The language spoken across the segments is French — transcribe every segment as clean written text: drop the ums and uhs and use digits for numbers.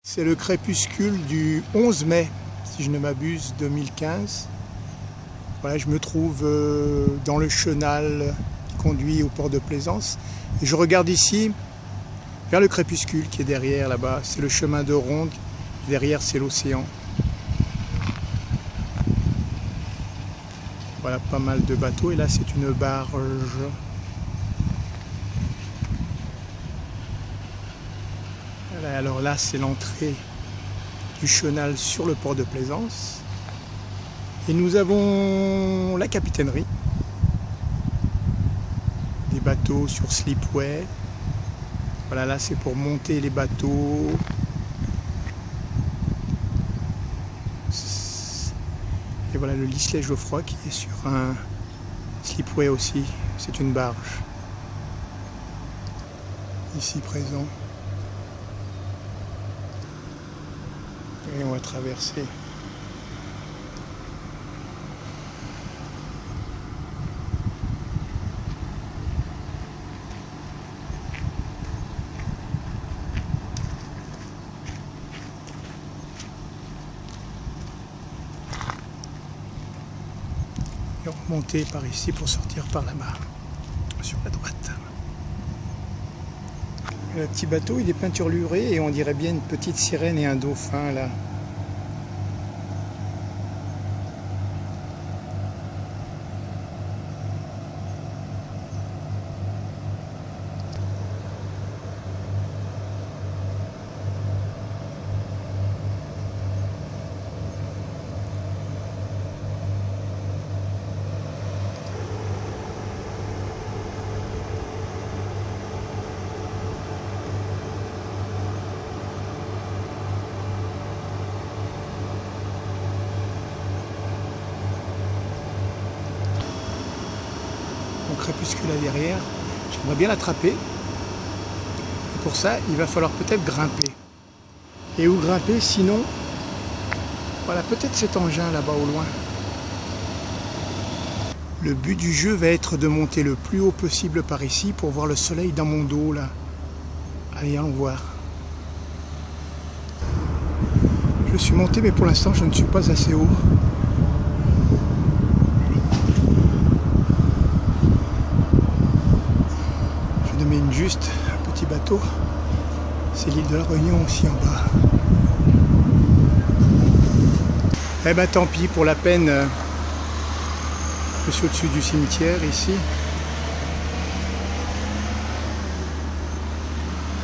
C'est le crépuscule du 11 mai, si je ne m'abuse, 2015. Voilà, je me trouve dans le chenal qui conduit au port de Plaisance. Et je regarde ici vers le crépuscule qui est derrière là-bas. C'est le chemin de ronde. Derrière, c'est l'océan. Voilà, pas mal de bateaux. Et là, c'est une barge. Voilà, alors là, c'est l'entrée du chenal sur le port de Plaisance. Et nous avons la capitainerie. Des bateaux sur slipway. Voilà, là, c'est pour monter les bateaux. Et voilà le L'Islet Geoffroy qui est sur un slipway aussi. C'est une barge. Ici présent. Et on va traverser. Et remonter par ici pour sortir par là-bas, sur la droite. Le petit bateau, il est peinturluré et on dirait bien une petite sirène et un dauphin là. Crépuscule là derrière, j'aimerais bien l'attraper. Et pour ça, il va falloir peut-être grimper. Et où grimper sinon? Voilà, peut-être cet engin là-bas au loin. Le but du jeu va être de monter le plus haut possible par ici pour voir le soleil dans mon dos là. Allez, allons voir. Je suis monté, mais pour l'instant, je ne suis pas assez haut. Juste un petit bateau, c'est l'île de la Réunion aussi en bas. Eh ben tant pis, pour la peine, je suis au-dessus du cimetière ici.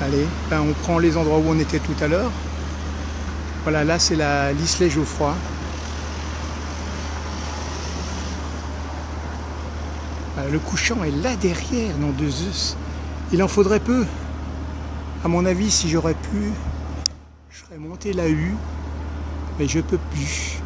Allez, ben on prend les endroits où on était tout à l'heure. Voilà, là c'est l'Islet Geoffroy. Le couchant est là derrière, nom de Zeus. Il en faudrait peu. À mon avis, si j'aurais pu, je serais monté la hue, mais je peux plus.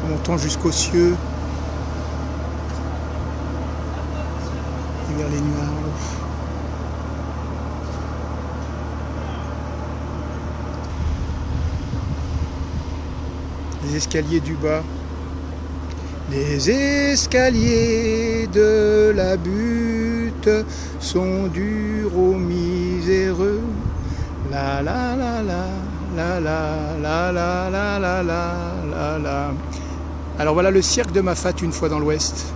Montant jusqu'aux cieux et vers les nuages. Les escaliers du bas. Les escaliers de la butte sont durs aux miséreux. La la la la la la la la la la la la. Alors voilà le cirque de Mafat une fois dans l'Ouest.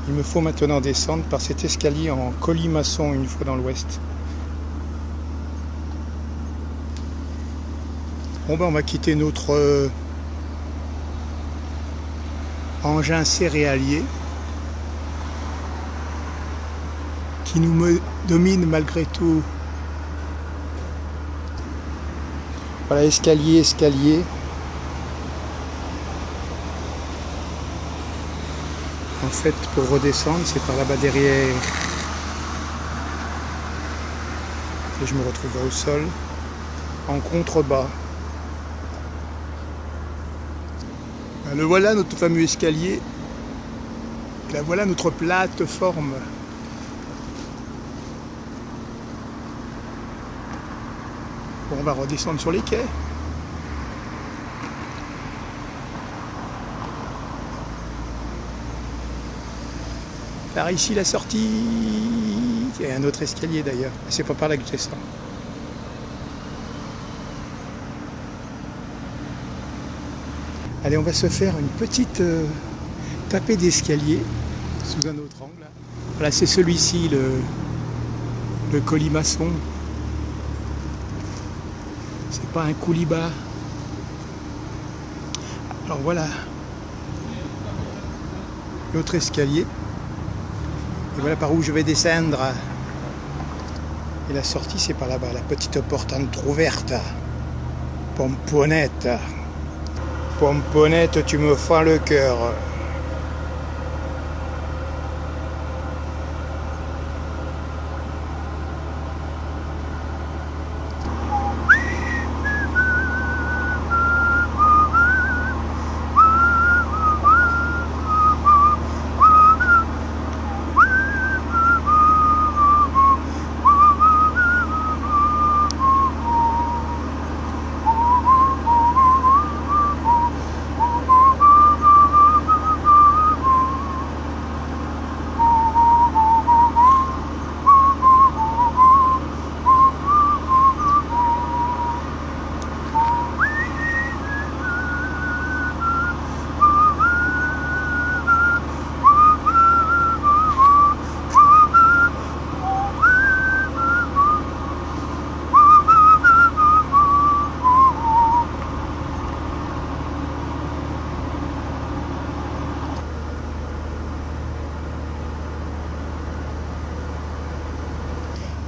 Il me faut maintenant descendre par cet escalier en colimaçon une fois dans l'Ouest. Bon ben on va quitter notre engin céréalier qui nous domine malgré tout. Voilà, escalier, escalier. En fait, pour redescendre, c'est par là-bas derrière. Et je me retrouverai au sol, en contrebas. Le voilà notre fameux escalier. Là voilà notre plateforme. Bon, on va redescendre sur les quais. Par ici la sortie. Il y a un autre escalier d'ailleurs. C'est pas par là que je descends. Allez, on va se faire une petite tapée d'escalier sous un autre angle. Voilà, c'est celui-ci, le colimaçon. C'est pas un coulibat. Alors voilà l'autre escalier. Et voilà par où je vais descendre. Et la sortie, c'est par là-bas, la petite porte entrouverte. Pomponnette. Pomponnette, tu me fends le cœur.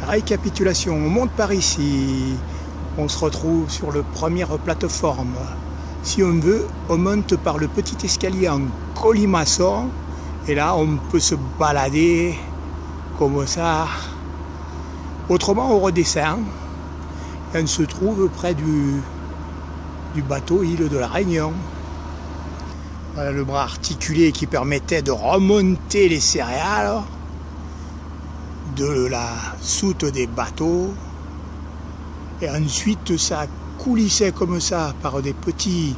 Récapitulation, on monte par ici, on se retrouve sur la première plateforme. Si on veut, on monte par le petit escalier en colimaçon et là on peut se balader comme ça. Autrement on redescend et on se trouve près du bateau île de la Réunion. Voilà le bras articulé qui permettait de remonter les céréales de la soute des bateaux, et ensuite ça coulissait comme ça par des petits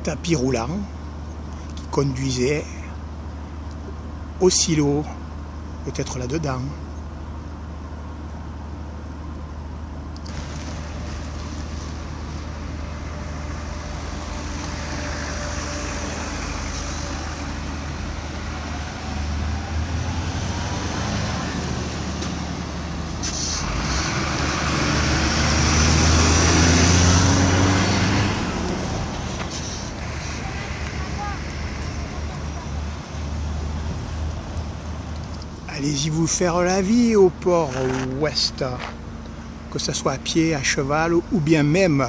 tapis roulants qui conduisaient au silo, peut-être là-dedans. Allez-y vous faire la vie au port ouest, que ce soit à pied, à cheval ou bien même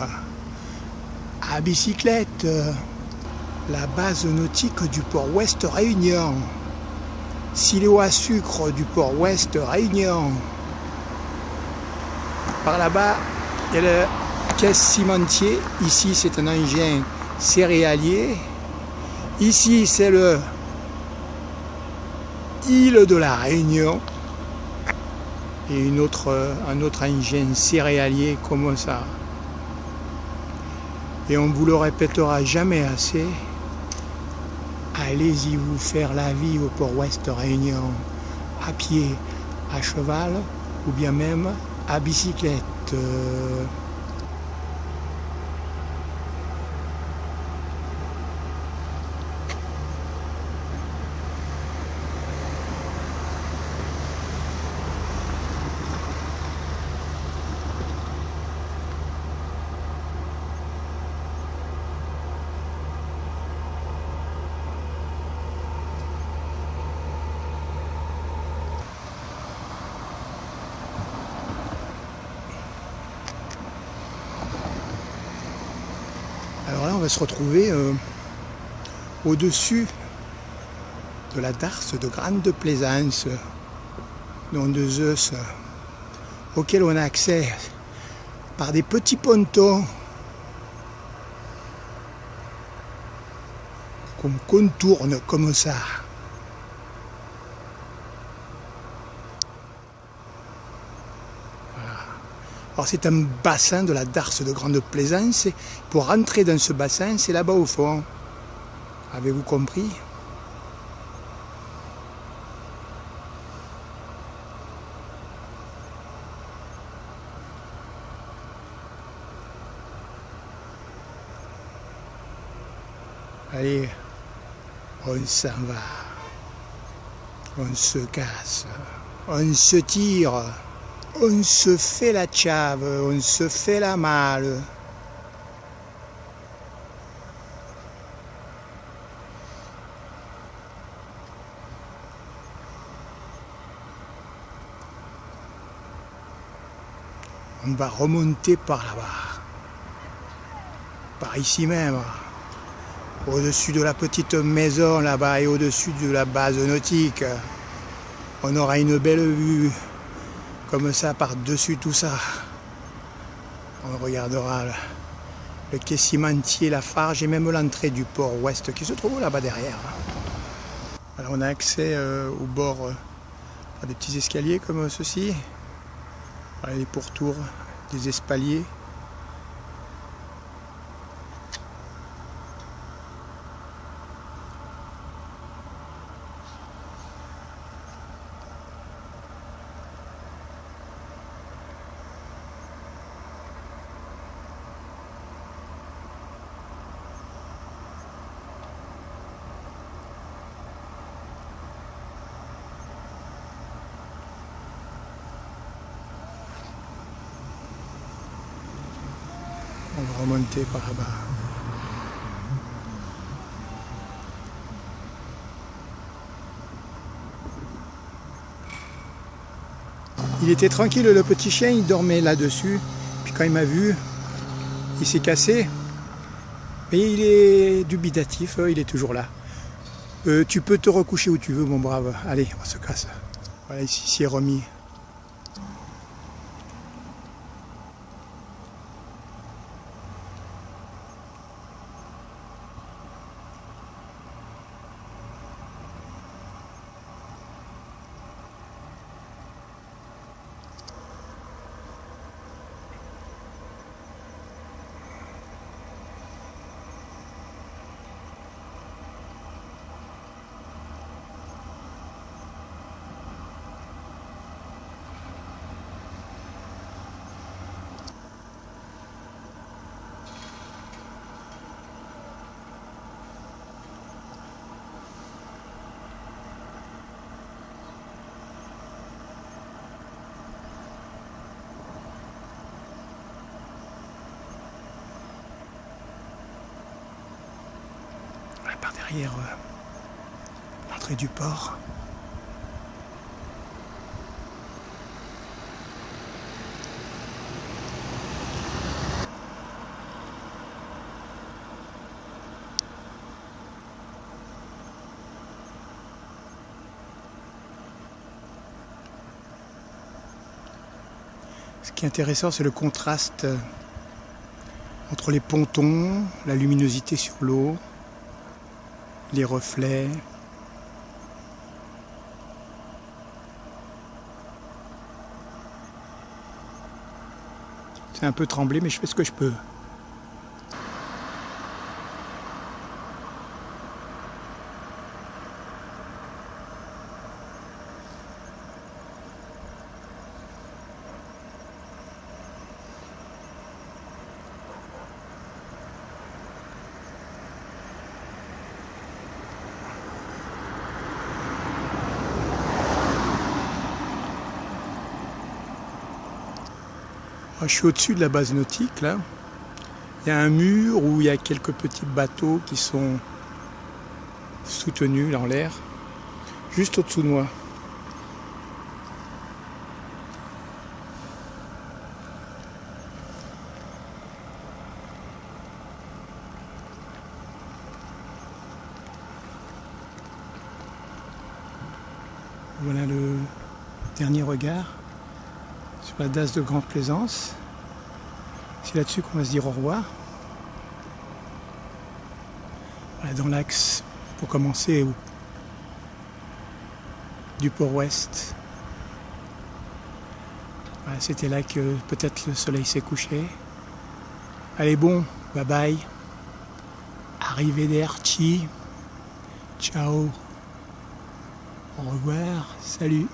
à bicyclette. La base nautique du port ouest Réunion, silo à sucre du port ouest Réunion. Par là-bas, il y a le caisse cimentier. Ici, c'est un engin céréalier. Ici, c'est le île de la Réunion et un autre engin céréalier comme ça. Et on vous le répétera jamais assez, allez-y vous faire la vie au port ouest Réunion, à pied, à cheval ou bien même à bicyclette. Alors là, on va se retrouver au-dessus de la darse de Grande Plaisance, nom de Zeus, auquel on a accès par des petits pontons qu'on contourne comme ça. Voilà. Alors c'est un bassin de la Darse de Grande Plaisance. Et pour rentrer dans ce bassin, c'est là-bas au fond. Avez-vous compris? Allez, on s'en va, on se casse, on se tire, on se fait la tchave, on se fait la malle. On va remonter par là-bas, par ici même. Au-dessus de la petite maison là-bas et au-dessus de la base nautique, on aura une belle vue, comme ça, par-dessus tout ça. On regardera le quai cimentier, la Farge et même l'entrée du port ouest qui se trouve là-bas derrière. Alors on a accès au bord à des petits escaliers comme ceci. Voilà les pourtours des espaliers. On va remonter par là-bas. Il était tranquille le petit chien, il dormait là-dessus. Puis quand il m'a vu, il s'est cassé. Mais il est dubitatif, il est toujours là. Tu peux te recoucher où tu veux mon brave. Allez, on se casse. Voilà, ici, il s'est remis. Par derrière l'entrée du port. Ce qui est intéressant, c'est le contraste entre les pontons, la luminosité sur l'eau, les reflets. C'est un peu tremblé, mais je fais ce que je peux. Je suis au-dessus de la base nautique, là. Il y a un mur où il y a quelques petits bateaux qui sont soutenus dans l'air, juste au-dessous de moi. Voilà le dernier regard sur la DAS de Grande Plaisance. C'est là-dessus qu'on va se dire au revoir. Voilà, dans l'axe, pour commencer, du port-ouest. Voilà, c'était là que peut-être le soleil s'est couché. Allez bon, bye bye. Arrivederci. Ciao. Au revoir. Salut.